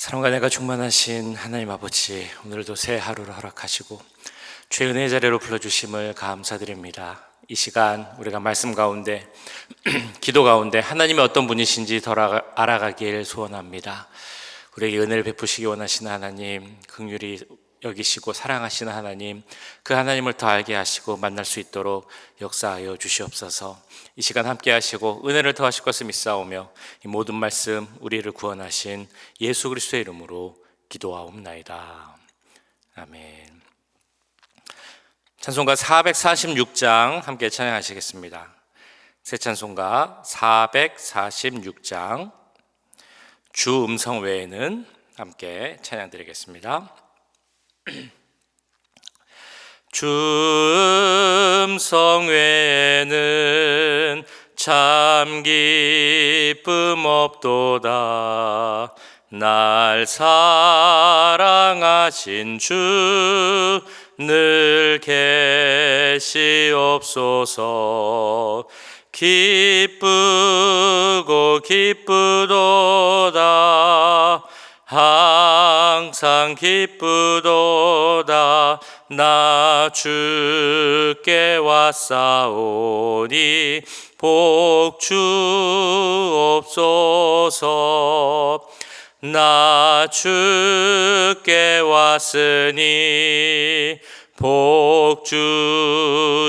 사랑과 내가 충만하신 하나님 아버지, 오늘도 새 하루를 허락하시고 주의 은혜의 자리로 불러주심을 감사드립니다. 이 시간 우리가 말씀 가운데 기도 가운데 하나님이 어떤 분이신지 더 알아가길 소원합니다. 우리에게 은혜를 베푸시기 원하시는 하나님, 긍휼히 여기시고 사랑하시는 하나님, 그 하나님을 더 알게 하시고 만날 수 있도록 역사하여 주시옵소서. 이 시간 함께 하시고 은혜를 더하실 것을 믿사오며 이 모든 말씀 우리를 구원하신 예수 그리스도의 이름으로 기도하옵나이다. 아멘. 찬송가 446장 함께 찬양하시겠습니다. 새 찬송가 446장 주 음성 외에는 함께 찬양드리겠습니다. 주 음성 외에는 참 기쁨 없도다. 날 사랑하신 주 늘 계시옵소서. 기쁘고 기쁘도다. 항상 기쁘도다. 나 주께 왔사오니 복 주옵소서. 나 주께 왔으니 복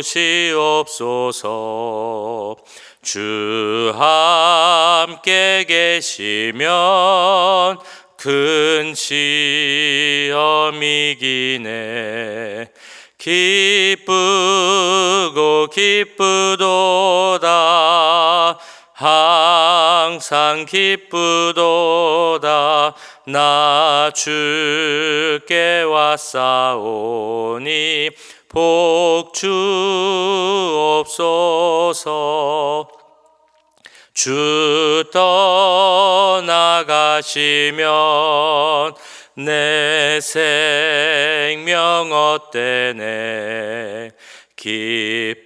주시옵소서. 주 함께 계시면 큰 시험이기네. 기쁘고 기쁘도다. 항상 기쁘도다. 나 주께 왔사오니 복 주옵소서. 주 떠나가시면 내 생명 헛되네. 기쁘나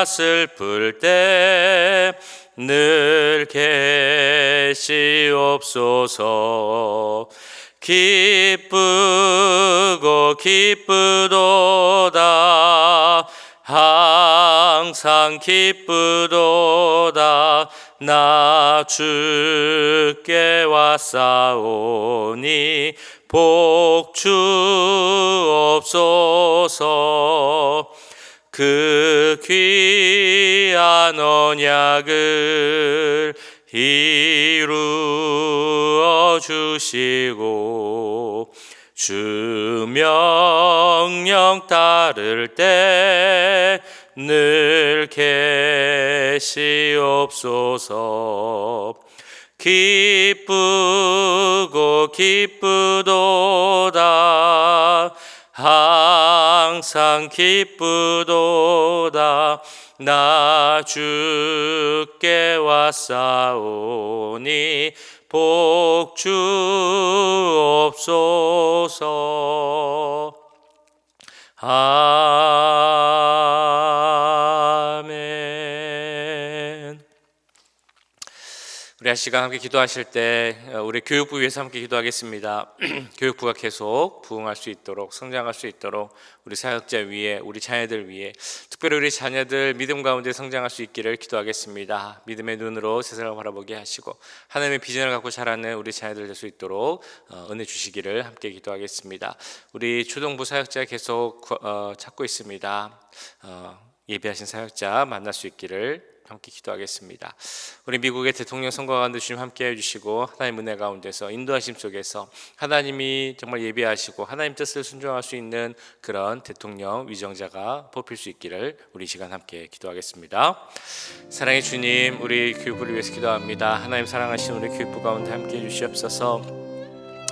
슬플 때 늘 계시옵소서. 기쁘고 기쁘도다. 항상 기쁘도다. 나 주께 왔사오니 복 주옵소서. 그 귀한 언약을 이루어 주시고 주 명령 따를 때 늘 계시옵소서. 기쁘고 기쁘도다. 항상 기쁘도다. 나 주께 왔사오니 복 주옵소서. 아멘. 우리 한 시간 함께 기도하실 때 우리 교육부 위해서 함께 기도하겠습니다. 교육부가 계속 부흥할 수 있도록, 성장할 수 있도록 우리 사역자 위에, 우리 자녀들 위에, 특별히 우리 자녀들 믿음 가운데 성장할 수 있기를 기도하겠습니다. 믿음의 눈으로 세상을 바라보게 하시고 하나님의 비전을 갖고 자라는 우리 자녀들 될 수 있도록 은혜 주시기를 함께 기도하겠습니다. 우리 초등부 사역자 계속 찾고 있습니다. 예비하신 사역자 만날 수 있기를 함께 기도하겠습니다. 우리 미국의 대통령 선거 가운데 주님 함께 해주시고 하나님 은혜 가운데서 인도하심 속에서 하나님이 정말 예비하시고 하나님 뜻을 순종할 수 있는 그런 대통령 위정자가 뽑힐 수 있기를 우리 시간 함께 기도하겠습니다. 사랑의 주님, 우리 교육부를 위해서 기도합니다. 하나님 사랑하시는 우리 교육부 가운데 함께 해주시옵소서.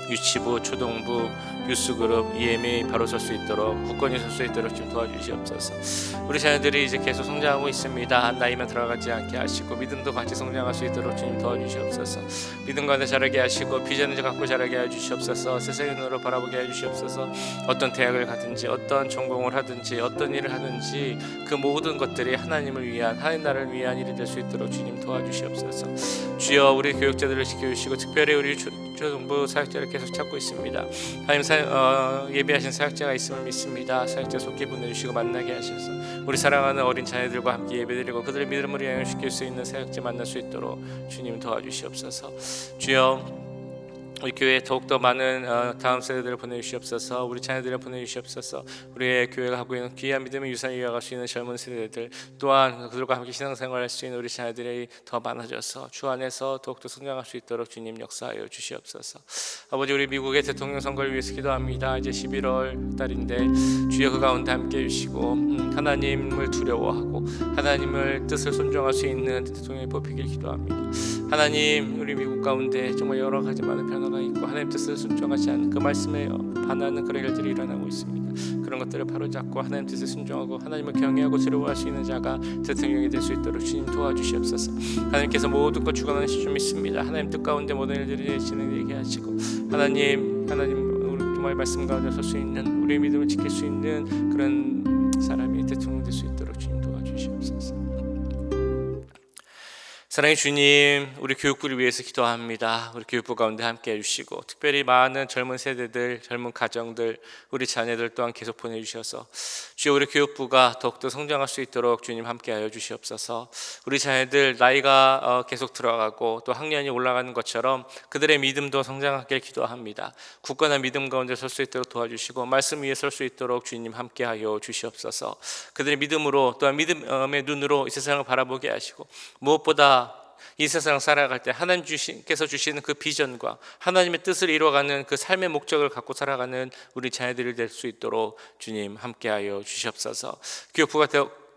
유치부, 초등부, 뉴스그룹, EMA 바로 설 수 있도록, 국권이 설 수 있도록 좀 도와주시옵소서. 우리 자녀들이 이제 계속 성장하고 있습니다. 나이만 들어가지 않게 하시고 믿음도 같이 성장할 수 있도록 주님 도와주시옵소서. 믿음 가운데 자라게 하시고 비전을 갖고 자라게 해주시옵소서. 세상의 눈으로 바라보게 해주시옵소서. 어떤 대학을 가든지 어떤 전공을 하든지 어떤 일을 하든지 그 모든 것들이 하나님을 위한, 하나님 나라를 위한 일이 될 수 있도록 주님 도와주시옵소서. 주여, 우리 교육자들을 지켜주시고 특별히 우리 유초등부 사역자를 계속 찾고 있습니다. 하나님 예배하신 사역자가 있음을 믿습니다. 사역자 속히 보내주시고 만나게 하셔서 우리 사랑하는 어린 자녀들과 함께 예배드리고 그들의 믿음을 양육시킬 수 있는 사역자 만날 수 있도록 주님 도와주시옵소서. 주여, 우리 교회에 더욱더 많은 다음 세대들을 보내주시옵소서. 우리 자녀들을 보내주시옵소서. 우리의 교회가 하고 있는 귀한 믿음의 유산을 이어갈 수 있는 젊은 세대들, 또한 그들과 함께 신앙생활할 수 있는 우리 자녀들이 더 많아져서 주 안에서 더욱더 성장할 수 있도록 주님 역사하여 주시옵소서. 아버지, 우리 미국의 대통령 선거를 위해서 기도합니다. 이제 11월 달인데 주여 그 가운데 함께 해주시고 하나님을 두려워하고 하나님을 뜻을 순종할 수 있는 대통령이 뽑히길 기도합니다. 하나님, 우리 미국 가운데 정말 여러 가지 많은 변화가 있고 하나님 뜻을 순종하지 않는 그 말씀에 반하는 그런 일들이 일어나고 있습니다. 그런 것들을 바로잡고 하나님 뜻에 순종하고 하나님을 경외하고 두려워할 수 있는 자가 대통령이 될 수 있도록 주님 도와주시옵소서. 하나님께서 모든 것 주관하실 줄 믿습니다. 하나님 뜻 가운데 모든 일들이 진행되게 하시고 하나님 우리 정말 말씀 가운데 설 수 있는 우리의 믿음을 지킬 수 있는 그런 사람이 대통령 될 수 있도록 주님 도와주시옵소서. 사랑의 주님, 우리 교육부를 위해서 기도합니다. 우리 교육부 가운데 함께 해주시고 특별히 많은 젊은 세대들, 젊은 가정들, 우리 자녀들 또한 계속 보내주셔서 주여 우리 교육부가 더욱더 성장할 수 있도록 주님 함께하여 주시옵소서. 우리 자녀들 나이가 계속 들어가고 또 학년이 올라가는 것처럼 그들의 믿음도 성장하길 기도합니다. 굳건한 믿음 가운데 설 수 있도록 도와주시고 말씀 위에 설 수 있도록 주님 함께하여 주시옵소서. 그들의 믿음으로 또한 믿음의 눈으로 이 세상을 바라보게 하시고 무엇보다 이 세상 살아갈 때 하나님께서 주시는 그 비전과 하나님의 뜻을 이루어가는 그 삶의 목적을 갖고 살아가는 우리 자녀들이 될 수 있도록 주님 함께하여 주시옵소서. 교육부가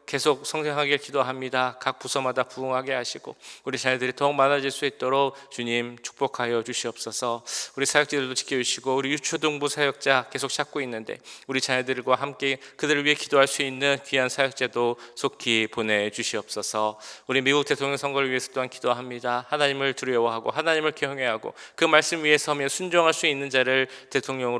계속 성장하길 기도합니다. 각 부서마다 부흥하게 하시고 우리 자녀들이 더욱 많아질 수 있도록 주님 축복하여 주시옵소서. 우리 사역자들도 지켜주시고 우리 유초등부 사역자 계속 찾고 있는데 우리 자녀들과 함께 그들을 위해 기도할 수 있는 귀한 사역자도 속히 보내주시옵소서. 우리 미국 대통령 선거를 위해서 또한 기도합니다. 하나님을 두려워하고 하나님을 경외하고 그 말씀 위에 서며 순종할 수 있는 자를 대통령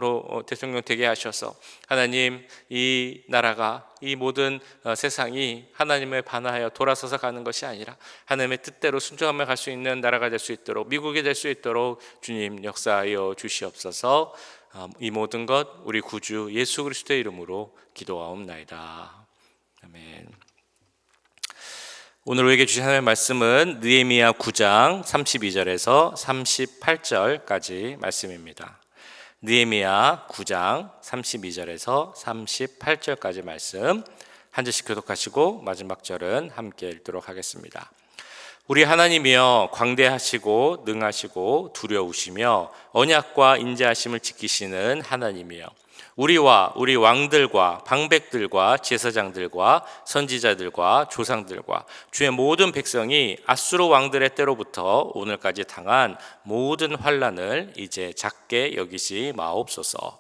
되게 하셔서 하나님, 이 나라가 이 모든 세상이 하나님을 반하여 돌아서서 가는 것이 아니라 하나님의 뜻대로 순종하며 갈 수 있는 나라가 될 수 있도록, 미국이 될 수 있도록 주님 역사하여 주시옵소서. 이 모든 것 우리 구주 예수 그리스도의 이름으로 기도하옵나이다. 아멘. 오늘 우리에게 주신 하나님의 말씀은 느헤미야 9장 32절에서 38절까지 말씀입니다. 느헤미야 9장 32절에서 38절까지 말씀 한 절씩 교독하시고 마지막 절은 함께 읽도록 하겠습니다. 우리 하나님이여 광대하시고 능하시고 두려우시며 언약과 인자하심을 지키시는 하나님이여 우리와 우리 왕들과 방백들과 제사장들과 선지자들과 조상들과 주의 모든 백성이 아수르 왕들의 때로부터 오늘까지 당한 모든 환난을 이제 작게 여기지 마옵소서.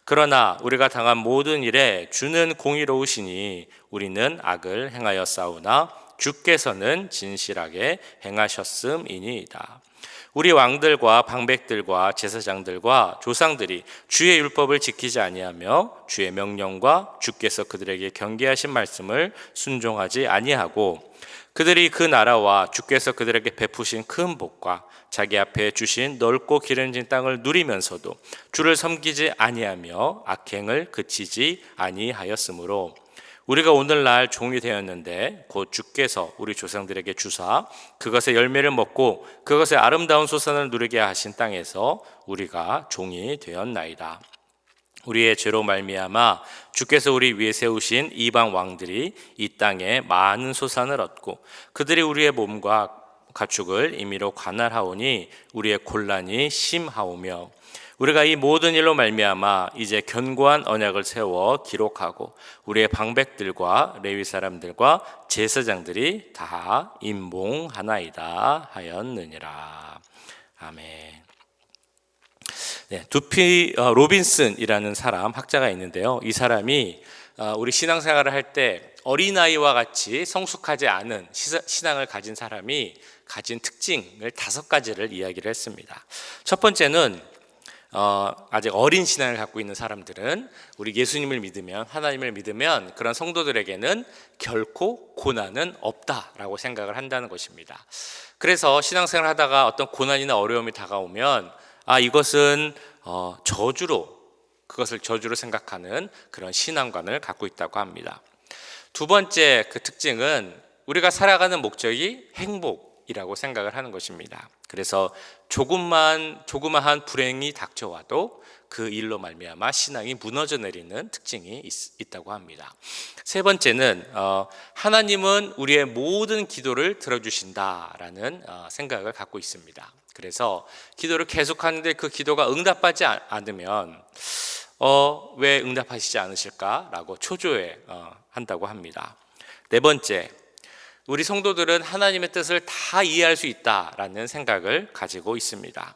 그러나 우리가 당한 모든 일에 주는 공의로우시니 우리는 악을 행하여 싸우나 주께서는 진실하게 행하셨음이니이다. 우리 왕들과 방백들과 제사장들과 조상들이 주의 율법을 지키지 아니하며 주의 명령과 주께서 그들에게 경계하신 말씀을 순종하지 아니하고 그들이 그 나라와 주께서 그들에게 베푸신 큰 복과 자기 앞에 주신 넓고 기름진 땅을 누리면서도 주를 섬기지 아니하며 악행을 그치지 아니하였으므로 우리가 오늘날 종이 되었는데 곧 주께서 우리 조상들에게 주사 그것의 열매를 먹고 그것의 아름다운 소산을 누리게 하신 땅에서 우리가 종이 되었나이다. 우리의 죄로 말미암아 주께서 우리 위에 세우신 이방 왕들이 이 땅에 많은 소산을 얻고 그들이 우리의 몸과 가축을 임의로 관할하오니 우리의 곤란이 심하오며 우리가 이 모든 일로 말미암아 이제 견고한 언약을 세워 기록하고 우리의 방백들과 레위 사람들과 제사장들이 다 임봉하나이다 하였느니라. 아멘. 네, 두피 로빈슨이라는 사람 학자가 있는데요. 이 사람이 우리 신앙생활을 할 때 어린아이와 같이 성숙하지 않은 신앙을 가진 사람이 가진 특징을 5가지를 이야기를 했습니다. 첫 번째는 아직 어린 신앙을 갖고 있는 사람들은 우리 예수님을 믿으면 하나님을 믿으면 그런 성도들에게는 결코 고난은 없다라고 생각을 한다는 것입니다. 그래서 신앙생활을 하다가 어떤 고난이나 어려움이 다가오면 이것은 그것을 저주로 생각하는 그런 신앙관을 갖고 있다고 합니다. 두 번째 그 특징은 우리가 살아가는 목적이 행복이라고 생각을 하는 것입니다. 그래서 조그마한 불행이 닥쳐와도 그 일로 말미암아 신앙이 무너져 내리는 특징이 있다고 합니다. 세 번째는 하나님은 우리의 모든 기도를 들어주신다라는 생각을 갖고 있습니다. 그래서 기도를 계속하는데 그 기도가 응답받지 않으면 왜 응답하시지 않으실까라고 초조해 한다고 합니다. 네 번째, 우리 성도들은 하나님의 뜻을 다 이해할 수 있다라는 생각을 가지고 있습니다.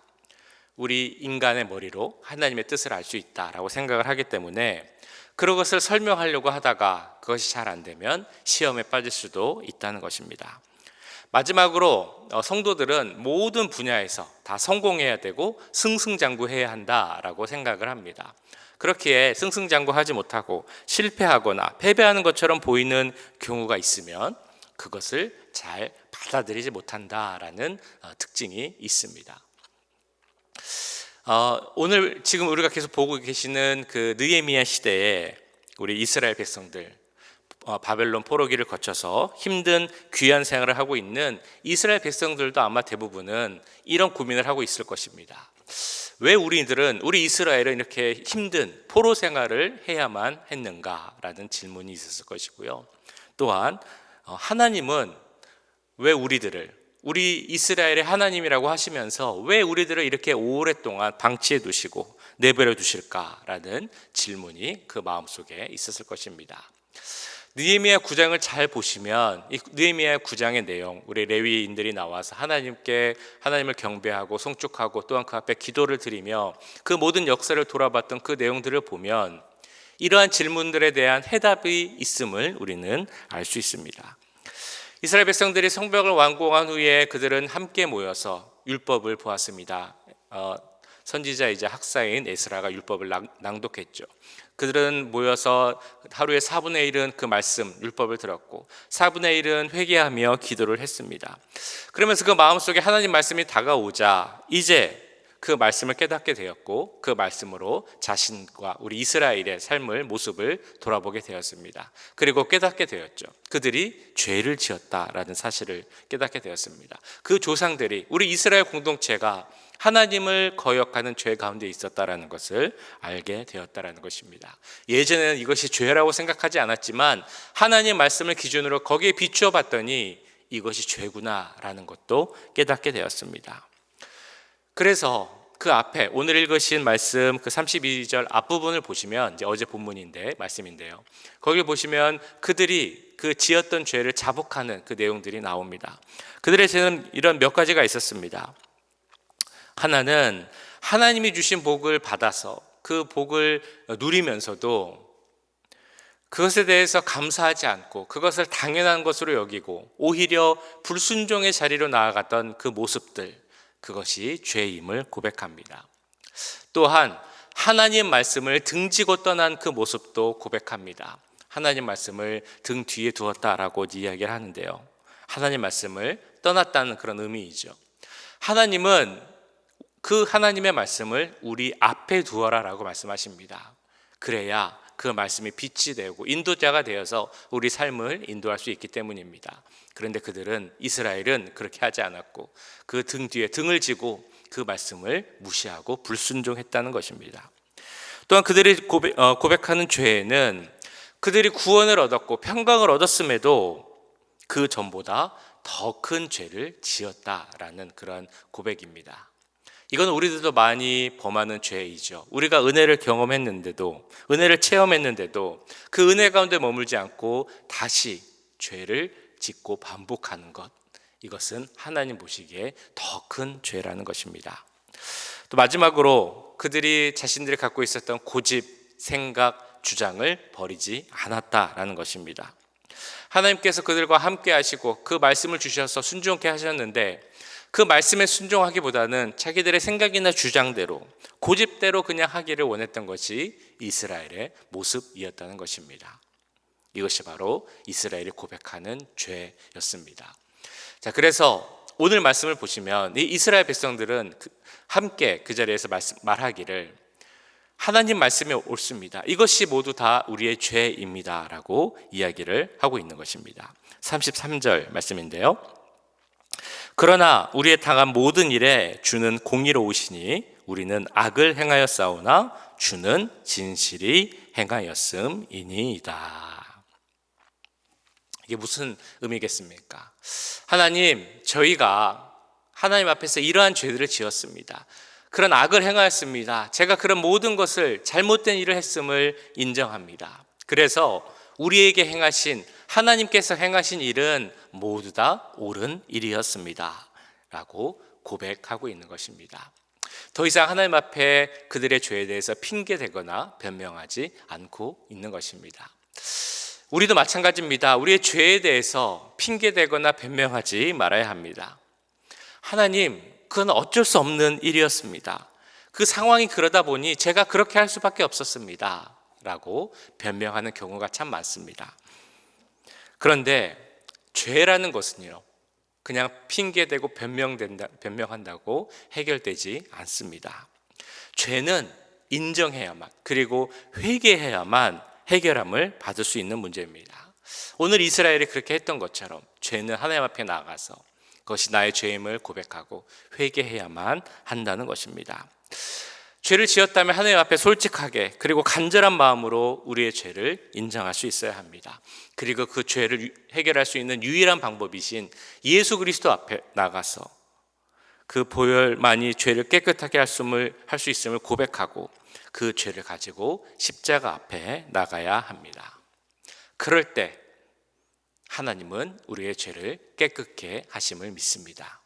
우리 인간의 머리로 하나님의 뜻을 알 수 있다라고 생각을 하기 때문에 그것을 설명하려고 하다가 그것이 잘 안 되면 시험에 빠질 수도 있다는 것입니다. 마지막으로 성도들은 모든 분야에서 다 성공해야 되고 승승장구해야 한다라고 생각을 합니다. 그렇기에 승승장구하지 못하고 실패하거나 패배하는 것처럼 보이는 경우가 있으면 그것을 잘 받아들이지 못한다라는 특징이 있습니다. 오늘 지금 우리가 계속 보고 계시는 그 느헤미야 시대에 우리 이스라엘 백성들 바벨론 포로기를 거쳐서 힘든 귀한 생활을 하고 있는 이스라엘 백성들도 아마 대부분은 이런 고민을 하고 있을 것입니다. 왜 우리 이스라엘은 이렇게 힘든 포로 생활을 해야만 했는가라는 질문이 있었을 것이고요. 또한 하나님은 왜 우리 이스라엘의 하나님이라고 하시면서 왜 우리들을 이렇게 오랫동안 방치해 두시고 내버려 두실까라는 질문이 그 마음속에 있었을 것입니다. 느헤미야 9장을 잘 보시면 이 느헤미야 9장의 내용, 우리 레위인들이 나와서 하나님을 경배하고 송축하고 또한 그 앞에 기도를 드리며 그 모든 역사를 돌아봤던 그 내용들을 보면 이러한 질문들에 대한 해답이 있음을 우리는 알 수 있습니다. 이스라엘 백성들이 성벽을 완공한 후에 그들은 함께 모여서 율법을 보았습니다. 선지자이자 학사인 에스라가 율법을 낭독했죠. 그들은 모여서 하루에 4분의 1은 그 말씀, 율법을 들었고 4분의 1은 회개하며 기도를 했습니다. 그러면서 그 마음속에 하나님 말씀이 다가오자 이제 그 말씀을 깨닫게 되었고 그 말씀으로 자신과 우리 이스라엘의 삶을 모습을 돌아보게 되었습니다. 그리고 깨닫게 되었죠. 그들이 죄를 지었다라는 사실을 깨닫게 되었습니다. 그 조상들이 우리 이스라엘 공동체가 하나님을 거역하는 죄 가운데 있었다라는 것을 알게 되었다라는 것입니다. 예전에는 이것이 죄라고 생각하지 않았지만 하나님 말씀을 기준으로 거기에 비추어 봤더니 이것이 죄구나라는 것도 깨닫게 되었습니다. 그래서 그 앞에 오늘 읽으신 말씀 그 32절 앞부분을 보시면 이제 어제 본문인데 말씀인데요. 거기 보시면 그들이 그 지었던 죄를 자복하는 그 내용들이 나옵니다. 그들의 죄는 이런 몇 가지가 있었습니다. 하나는 하나님이 주신 복을 받아서 그 복을 누리면서도 그것에 대해서 감사하지 않고 그것을 당연한 것으로 여기고 오히려 불순종의 자리로 나아갔던 그 모습들, 그것이 죄임을 고백합니다. 또한 하나님 말씀을 등지고 떠난 그 모습도 고백합니다. 하나님 말씀을 등 뒤에 두었다라고 이야기를 하는데요. 하나님 말씀을 떠났다는 그런 의미이죠. 하나님은 그 하나님의 말씀을 우리 앞에 두어라라고 말씀하십니다. 그래야 그 말씀이 빛이 되고 인도자가 되어서 우리 삶을 인도할 수 있기 때문입니다. 그런데 이스라엘은 그렇게 하지 않았고 그 등 뒤에 등을 지고 그 말씀을 무시하고 불순종했다는 것입니다. 또한 그들이 고백하는 죄에는 그들이 구원을 얻었고 평강을 얻었음에도 그 전보다 더 큰 죄를 지었다라는 그런 고백입니다. 이건 우리들도 많이 범하는 죄이죠. 우리가 은혜를 경험했는데도, 은혜를 체험했는데도 그 은혜 가운데 머물지 않고 다시 죄를 짓고 반복하는 것, 이것은 하나님 보시기에 더 큰 죄라는 것입니다. 또 마지막으로 그들이 자신들이 갖고 있었던 고집, 생각, 주장을 버리지 않았다라는 것입니다. 하나님께서 그들과 함께 하시고 그 말씀을 주셔서 순종케 하셨는데 그 말씀에 순종하기보다는 자기들의 생각이나 주장대로 고집대로 그냥 하기를 원했던 것이 이스라엘의 모습이었다는 것입니다. 이것이 바로 이스라엘이 고백하는 죄였습니다. 자, 그래서 오늘 말씀을 보시면 이 이스라엘 백성들은 함께 그 자리에서 말하기를 하나님 말씀이 옳습니다. 이것이 모두 다 우리의 죄입니다. 라고 이야기를 하고 있는 것입니다. 33절 말씀인데요. 그러나 우리의 당한 모든 일에 주는 공의로우시니 우리는 악을 행하였사오나 주는 진실이 행하였음이니이다. 이게 무슨 의미겠습니까? 하나님, 저희가 하나님 앞에서 이러한 죄들을 지었습니다. 그런 악을 행하였습니다. 제가 그런 모든 것을 잘못된 일을 했음을 인정합니다. 그래서 우리에게 행하신, 하나님께서 행하신 일은 모두 다 옳은 일이었습니다. 라고 고백하고 있는 것입니다. 더 이상 하나님 앞에 그들의 죄에 대해서 핑계대거나 변명하지 않고 있는 것입니다. 우리도 마찬가지입니다. 우리의 죄에 대해서 핑계대거나 변명하지 말아야 합니다. 하나님, 그건 어쩔 수 없는 일이었습니다. 그 상황이 그러다 보니 제가 그렇게 할 수밖에 없었습니다. 라고 변명하는 경우가 참 많습니다. 그런데 죄라는 것은요, 그냥 핑계대고 변명한다고 해결되지 않습니다. 죄는 인정해야만, 그리고 회개해야만 해결함을 받을 수 있는 문제입니다. 오늘 이스라엘이 그렇게 했던 것처럼 죄는 하나님 앞에 나가서 그것이 나의 죄임을 고백하고 회개해야만 한다는 것입니다. 죄를 지었다면 하나님 앞에 솔직하게 그리고 간절한 마음으로 우리의 죄를 인정할 수 있어야 합니다. 그리고 그 죄를 해결할 수 있는 유일한 방법이신 예수 그리스도 앞에 나가서 그 보혈만이 죄를 깨끗하게 할 수 있음을 고백하고 그 죄를 가지고 십자가 앞에 나가야 합니다. 그럴 때 하나님은 우리의 죄를 깨끗게 하심을 믿습니다.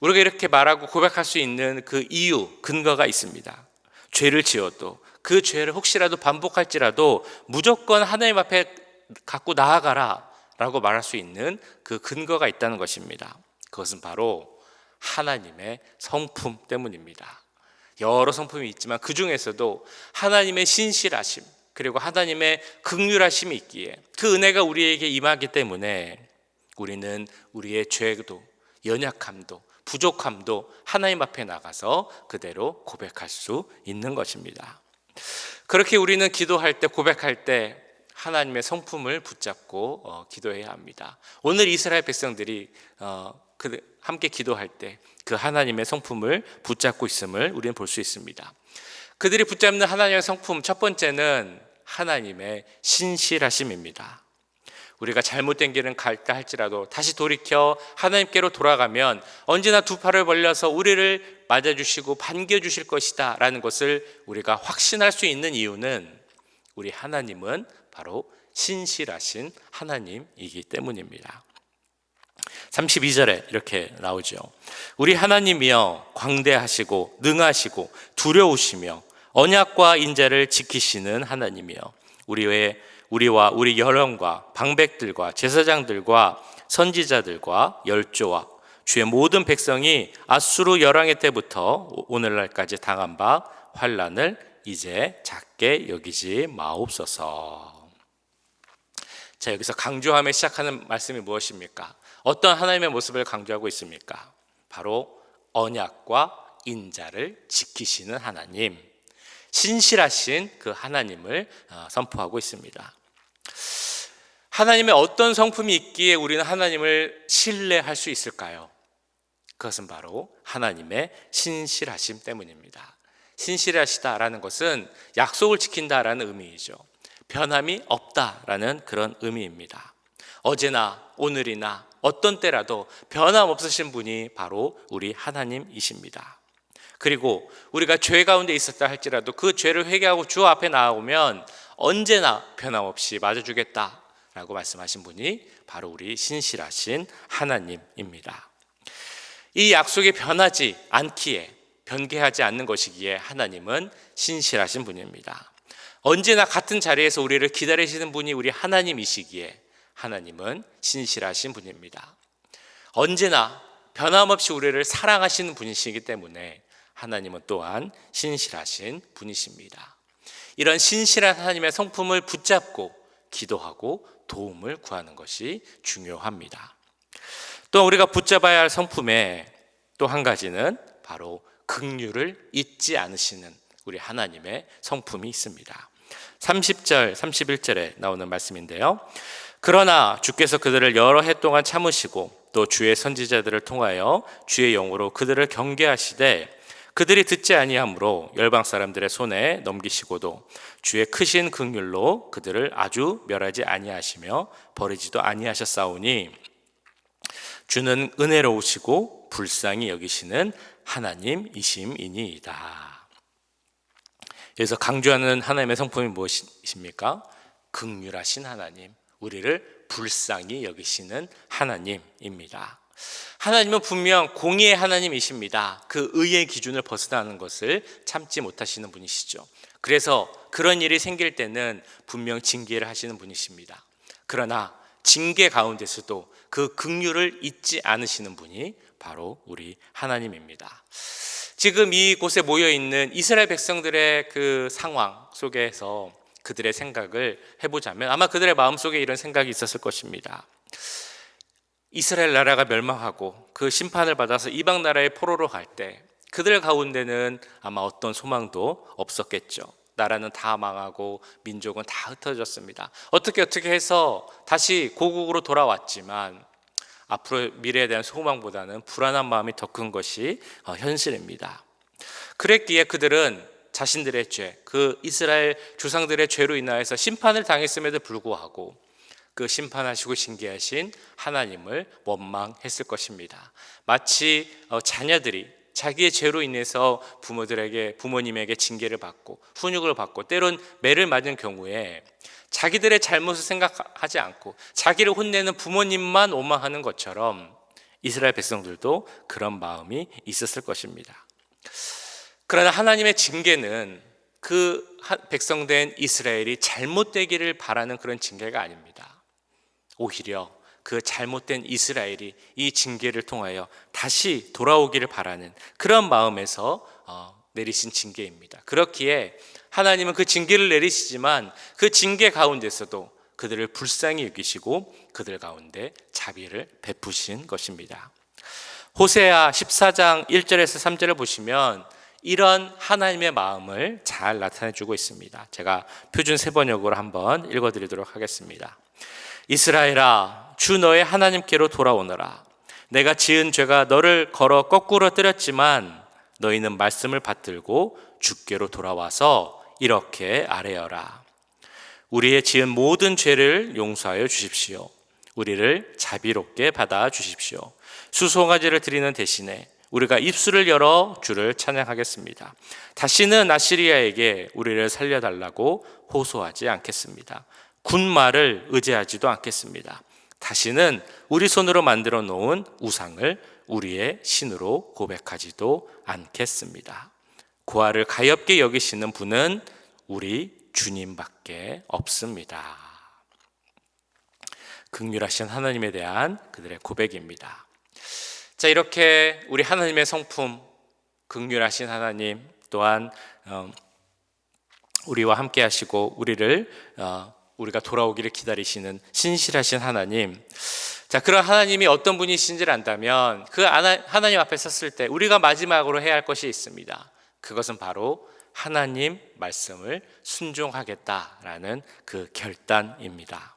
우리가 이렇게 말하고 고백할 수 있는 그 이유, 근거가 있습니다. 죄를 지어도 그 죄를 혹시라도 반복할지라도 무조건 하나님 앞에 갖고 나아가라 라고 말할 수 있는 그 근거가 있다는 것입니다. 그것은 바로 하나님의 성품 때문입니다. 여러 성품이 있지만 그 중에서도 하나님의 신실하심, 그리고 하나님의 긍휼하심이 있기에 그 은혜가 우리에게 임하기 때문에 우리는 우리의 죄도, 연약함도, 부족함도 하나님 앞에 나가서 그대로 고백할 수 있는 것입니다. 그렇게 우리는 기도할 때, 고백할 때 하나님의 성품을 붙잡고 기도해야 합니다. 오늘 이스라엘 백성들이 함께 기도할 때 그 하나님의 성품을 붙잡고 있음을 우리는 볼 수 있습니다. 그들이 붙잡는 하나님의 성품, 첫 번째는 하나님의 신실하심입니다. 우리가 잘못된 길은 갈까 할지라도 다시 돌이켜 하나님께로 돌아가면 언제나 두 팔을 벌려서 우리를 맞아주시고 반겨주실 것이다 라는 것을 우리가 확신할 수 있는 이유는 우리 하나님은 바로 신실하신 하나님이기 때문입니다. 32절에 이렇게 나오죠. 우리 하나님이여 광대하시고 능하시고 두려우시며 언약과 인자를 지키시는 하나님이여 우리와 우리 여론과 방백들과 제사장들과 선지자들과 열조와 주의 모든 백성이 앗수르 열왕의 때부터 오늘날까지 당한 바 환난을 이제 작게 여기지 마옵소서. 자, 여기서 강조하며 시작하는 말씀이 무엇입니까? 어떤 하나님의 모습을 강조하고 있습니까? 바로 언약과 인자를 지키시는 하나님, 신실하신 그 하나님을 선포하고 있습니다. 하나님의 어떤 성품이 있기에 우리는 하나님을 신뢰할 수 있을까요? 그것은 바로 하나님의 신실하심 때문입니다. 신실하시다라는 것은 약속을 지킨다라는 의미이죠. 변함이 없다라는 그런 의미입니다. 어제나 오늘이나 어떤 때라도 변함없으신 분이 바로 우리 하나님이십니다. 그리고 우리가 죄 가운데 있었다 할지라도 그 죄를 회개하고 주 앞에 나오면 언제나 변함없이 맞아주겠다라고 말씀하신 분이 바로 우리 신실하신 하나님입니다. 이 약속이 변하지 않기에, 변개하지 않는 것이기에 하나님은 신실하신 분입니다. 언제나 같은 자리에서 우리를 기다리시는 분이 우리 하나님이시기에 하나님은 신실하신 분입니다. 언제나 변함없이 우리를 사랑하시는 분이시기 때문에 하나님은 또한 신실하신 분이십니다. 이런 신실한 하나님의 성품을 붙잡고 기도하고 도움을 구하는 것이 중요합니다. 또 우리가 붙잡아야 할 성품의 또 한 가지는 바로 긍휼을 잊지 않으시는 우리 하나님의 성품이 있습니다. 30절, 31절에 나오는 말씀인데요. 그러나 주께서 그들을 여러 해 동안 참으시고 또 주의 선지자들을 통하여 주의 영으로 그들을 경계하시되 그들이 듣지 아니하므로 열방 사람들의 손에 넘기시고도 주의 크신 긍휼로 그들을 아주 멸하지 아니하시며 버리지도 아니하셨사오니 주는 은혜로우시고 불쌍히 여기시는 하나님이심이니이다. 여기서 강조하는 하나님의 성품이 무엇이십니까? 긍휼하신 하나님, 우리를 불쌍히 여기시는 하나님입니다. 하나님은 분명 공의의 하나님이십니다. 그 의의 기준을 벗어나는 것을 참지 못하시는 분이시죠. 그래서 그런 일이 생길 때는 분명 징계를 하시는 분이십니다. 그러나 징계 가운데서도 그 긍휼을 잊지 않으시는 분이 바로 우리 하나님입니다. 지금 이곳에 모여있는 이스라엘 백성들의 그 상황 속에서 그들의 생각을 해보자면 아마 그들의 마음속에 이런 생각이 있었을 것입니다. 이스라엘 나라가 멸망하고 그 심판을 받아서 이방 나라의 포로로 갈 때 그들 가운데는 아마 어떤 소망도 없었겠죠. 나라는 다 망하고 민족은 다 흩어졌습니다. 어떻게 해서 다시 고국으로 돌아왔지만 앞으로 미래에 대한 소망보다는 불안한 마음이 더 큰 것이 현실입니다. 그랬기에 그들은 자신들의 죄, 그 이스라엘 조상들의 죄로 인하여서 심판을 당했음에도 불구하고 그 심판하시고 징계하신 하나님을 원망했을 것입니다. 마치 자녀들이 자기의 죄로 인해서 부모님에게 징계를 받고 훈육을 받고 때론 매를 맞은 경우에 자기들의 잘못을 생각하지 않고 자기를 혼내는 부모님만 원망하는 것처럼 이스라엘 백성들도 그런 마음이 있었을 것입니다. 그러나 하나님의 징계는 그 백성된 이스라엘이 잘못되기를 바라는 그런 징계가 아닙니다. 오히려 그 잘못된 이스라엘이 이 징계를 통하여 다시 돌아오기를 바라는 그런 마음에서 내리신 징계입니다. 그렇기에 하나님은 그 징계를 내리시지만 그 징계 가운데서도 그들을 불쌍히 여기시고 그들 가운데 자비를 베푸신 것입니다. 호세아 14장 1절에서 3절을 보시면 이런 하나님의 마음을 잘 나타내주고 있습니다. 제가 표준 세번역으로 한번 읽어드리도록 하겠습니다. 이스라엘아, 주 너의 하나님께로 돌아오너라. 내가 지은 죄가 너를 걸어 거꾸로 때렸지만 너희는 말씀을 받들고 주께로 돌아와서 이렇게 아뢰어라. 우리의 지은 모든 죄를 용서하여 주십시오. 우리를 자비롭게 받아 주십시오. 수송아지를 드리는 대신에 우리가 입술을 열어 주를 찬양하겠습니다. 다시는 아시리아에게 우리를 살려달라고 호소하지 않겠습니다. 군말을 의지하지도 않겠습니다. 다시는 우리 손으로 만들어 놓은 우상을 우리의 신으로 고백하지도 않겠습니다. 고아를 가엾게 여기시는 분은 우리 주님밖에 없습니다. 긍휼하신 하나님에 대한 그들의 고백입니다. 자, 이렇게 우리 하나님의 성품, 긍휼하신 하나님 또한 우리와 함께 하시고 우리가 돌아오기를 기다리시는 신실하신 하나님. 자, 그런 하나님이 어떤 분이신지를 안다면 그 하나님 앞에 섰을 때 우리가 마지막으로 해야 할 것이 있습니다. 그것은 바로 하나님 말씀을 순종하겠다라는 그 결단입니다.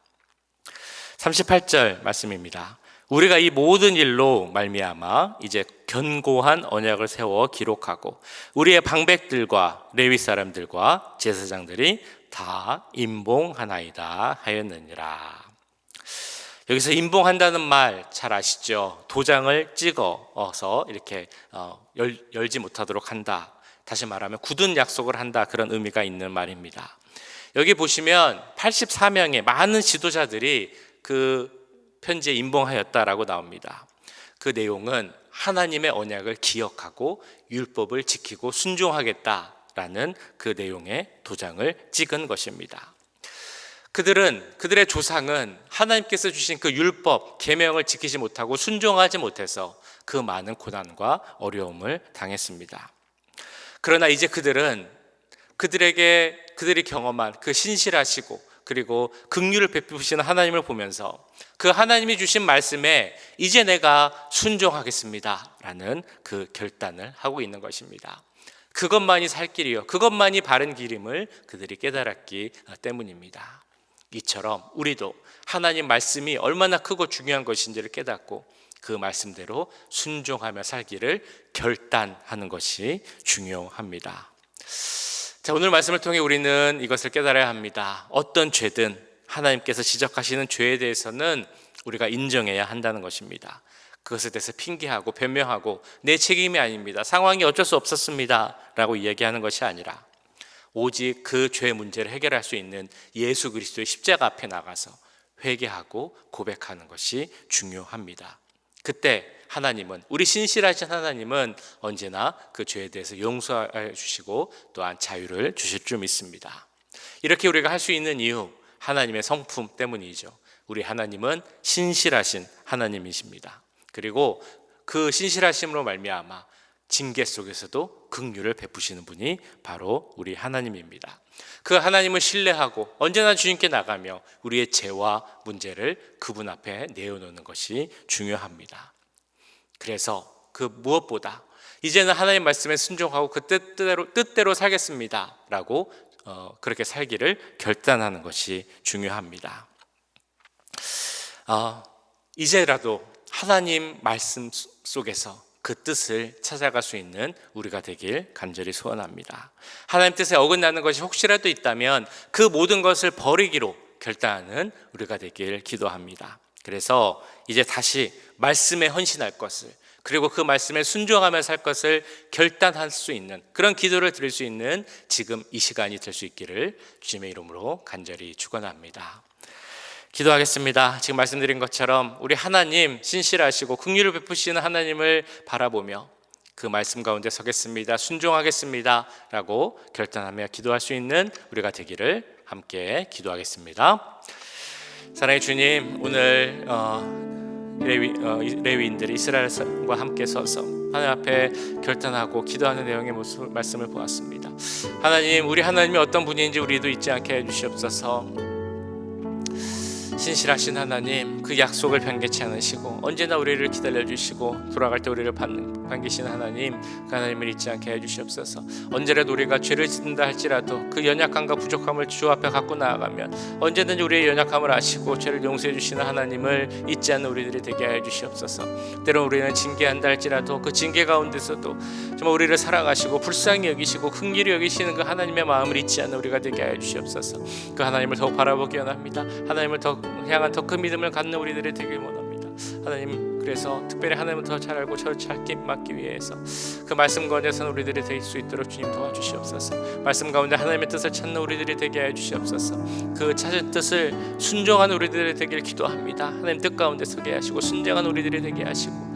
38절 말씀입니다. 우리가 이 모든 일로 말미암아 이제 견고한 언약을 세워 기록하고 우리의 방백들과 레위 사람들과 제사장들이 다 임봉하나이다 하였느니라. 여기서 임봉한다는 말 잘 아시죠? 도장을 찍어서 이렇게 열지 못하도록 한다. 다시 말하면 굳은 약속을 한다, 그런 의미가 있는 말입니다. 여기 보시면 84명의 많은 지도자들이 그 편지에 임봉하였다라고 나옵니다. 그 내용은 하나님의 언약을 기억하고 율법을 지키고 순종하겠다라는 그 내용의 도장을 찍은 것입니다. 그들의 조상은 하나님께서 주신 그 율법, 계명을 지키지 못하고 순종하지 못해서 그 많은 고난과 어려움을 당했습니다. 그러나 이제 그들이 경험한 그 신실하시고 그리고 긍휼을 베푸시는 하나님을 보면서 그 하나님이 주신 말씀에 이제 내가 순종하겠습니다 라는 그 결단을 하고 있는 것입니다. 그것만이 살 길이요, 그것만이 바른 길임을 그들이 깨달았기 때문입니다. 이처럼 우리도 하나님 말씀이 얼마나 크고 중요한 것인지를 깨닫고 그 말씀대로 순종하며 살기를 결단하는 것이 중요합니다. 자, 오늘 말씀을 통해 우리는 이것을 깨달아야 합니다. 어떤 죄든 하나님께서 지적하시는 죄에 대해서는 우리가 인정해야 한다는 것입니다. 그것에 대해서 핑계하고 변명하고 내 책임이 아닙니다, 상황이 어쩔 수 없었습니다 라고 이야기하는 것이 아니라 오직 그 죄 문제를 해결할 수 있는 예수 그리스도의 십자가 앞에 나가서 회개하고 고백하는 것이 중요합니다. 그때 하나님은, 우리 신실하신 하나님은 언제나 그 죄에 대해서 용서해 주시고 또한 자유를 주실 줄 믿습니다. 이렇게 우리가 할 수 있는 이유, 하나님의 성품 때문이죠. 우리 하나님은 신실하신 하나님이십니다. 그리고 그 신실하심으로 말미암아 징계 속에서도 긍휼을 베푸시는 분이 바로 우리 하나님입니다. 그 하나님을 신뢰하고 언제나 주님께 나가며 우리의 죄와 문제를 그분 앞에 내어놓는 것이 중요합니다. 그래서 그 무엇보다 이제는 하나님 말씀에 순종하고 그 뜻대로 살겠습니다 라고 그렇게 살기를 결단하는 것이 중요합니다. 이제라도 하나님 말씀 속에서 그 뜻을 찾아갈 수 있는 우리가 되길 간절히 소원합니다. 하나님 뜻에 어긋나는 것이 혹시라도 있다면 그 모든 것을 버리기로 결단하는 우리가 되길 기도합니다. 그래서 이제 다시 말씀에 헌신할 것을, 그리고 그 말씀에 순종하며 살 것을 결단할 수 있는 그런 기도를 드릴 수 있는 지금 이 시간이 될 수 있기를 주님의 이름으로 간절히 축원합니다. 기도하겠습니다. 지금 말씀드린 것처럼 우리 하나님, 신실하시고 긍휼을 베푸시는 하나님을 바라보며 그 말씀 가운데 서겠습니다, 순종하겠습니다 라고 결단하며 기도할 수 있는 우리가 되기를 함께 기도하겠습니다. 사랑의 주님, 오늘 레위인들이 이스라엘과 함께 서서 하나님 앞에 결단하고 기도하는 내용의 말씀을 보았습니다. 하나님, 우리 하나님이 어떤 분인지 우리도 잊지 않게 해주시옵소서. 신실하신 하나님, 그 약속을 변개치 않으시고 언제나 우리를 기다려주시고 돌아갈 때 우리를 반기시는 하나님, 그 하나님을 잊지 않게 해주시옵소서. 언제라도 우리가 죄를 짓는다 할지라도 그 연약함과 부족함을 주 앞에 갖고 나아가면 언제든지 우리의 연약함을 아시고 죄를 용서해 주시는 하나님을 잊지 않는 우리들이 되게 하여 주시옵소서. 때론 우리는 징계한다 할지라도 그 징계 가운데서도 정말 우리를 사랑하시고 불쌍히 여기시고 긍휼히 여기시는 그 하나님의 마음을 잊지 않는 우리가 되게 하여 주시옵소서. 그 하나님을 더욱 바라보기 원합니다. 하나님을 더 향한 더 큰 믿음을 갖는 우리들이 되길 원합니다. 하나님, 그래서 특별히 하나님을 더 잘 알고 저를 잘 맡기 위해서 그 말씀 가운데서는 우리들이 될 수 있도록 주님 도와주시옵소서. 말씀 가운데 하나님의 뜻을 찾는 우리들이 되게 하여 주시옵소서. 그 찾은 뜻을 순종하는 우리들이 되길 기도합니다. 하나님 뜻 가운데 서게 하시고 순종하는 우리들이 되게 하시고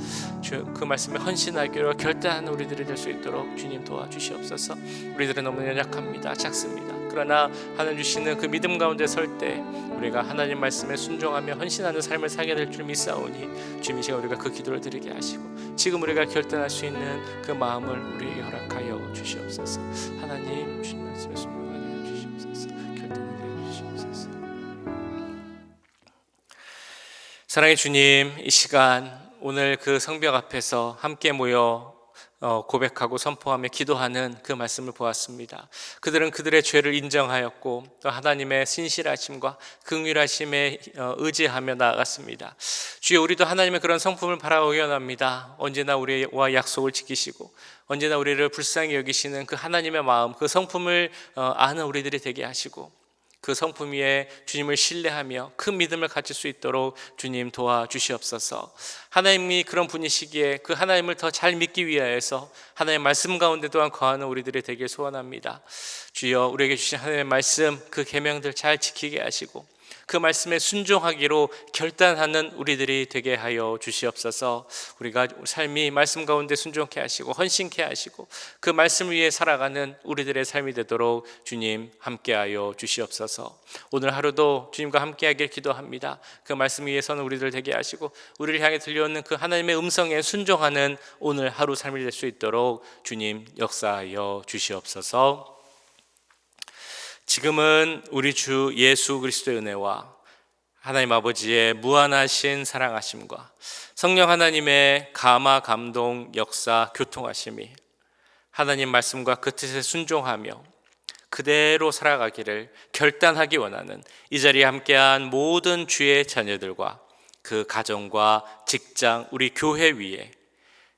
그 말씀에 헌신하기로 결단하는 우리들이 될 수 있도록 주님 도와주시옵소서. 우리들은 너무 연약합니다, 작습니다. 그러나 하나님 주시는 그 믿음 가운데 설 때 우리가 하나님 말씀에 순종하며 헌신하는 삶을 살게 될 줄 믿사오니 주님, 이 시간 우리가 그 기도를 드리게 하시고 지금 우리가 결단할 수 있는 그 마음을 우리에게 허락하여 주시옵소서. 하나님, 주님 말씀에 순종하게 해주시옵소서. 결단하게 해주시옵소서. 사랑의 주님, 이 시간 오늘 그 성벽 앞에서 함께 모여 고백하고 선포하며 기도하는 그 말씀을 보았습니다. 그들은 그들의 죄를 인정하였고 또 하나님의 신실하심과 긍휼하심에 의지하며 나아갔습니다. 주여, 우리도 하나님의 그런 성품을 바라보기 원합니다. 언제나 우리와 약속을 지키시고 언제나 우리를 불쌍히 여기시는 그 하나님의 마음, 그 성품을 아는 우리들이 되게 하시고 그 성품 위에 주님을 신뢰하며 큰 믿음을 가질 수 있도록 주님 도와주시옵소서. 하나님이 그런 분이시기에 그 하나님을 더 잘 믿기 위하여서 하나님의 말씀 가운데 또한 거하는 우리들이 되길 소원합니다. 주여, 우리에게 주신 하나님의 말씀, 그 계명들 잘 지키게 하시고 그 말씀에 순종하기로 결단하는 우리들이 되게 하여 주시옵소서. 우리가 삶이 말씀 가운데 순종케 하시고 헌신케 하시고 그 말씀 위에 살아가는 우리들의 삶이 되도록 주님 함께하여 주시옵소서. 오늘 하루도 주님과 함께하길 기도합니다. 그 말씀 위에 서는 우리들 되게 하시고 우리를 향해 들려오는 그 하나님의 음성에 순종하는 오늘 하루 삶이 될 수 있도록 주님 역사하여 주시옵소서. 지금은 우리 주 예수 그리스도의 은혜와 하나님 아버지의 무한하신 사랑하심과 성령 하나님의 감화, 감동, 역사, 교통하심이 하나님 말씀과 그 뜻에 순종하며 그대로 살아가기를 결단하기 원하는 이 자리에 함께한 모든 주의 자녀들과 그 가정과 직장, 우리 교회 위에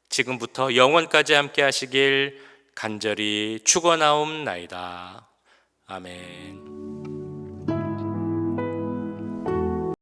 지금부터 영원까지 함께 하시길 간절히 축원하옵나이다. 아멘.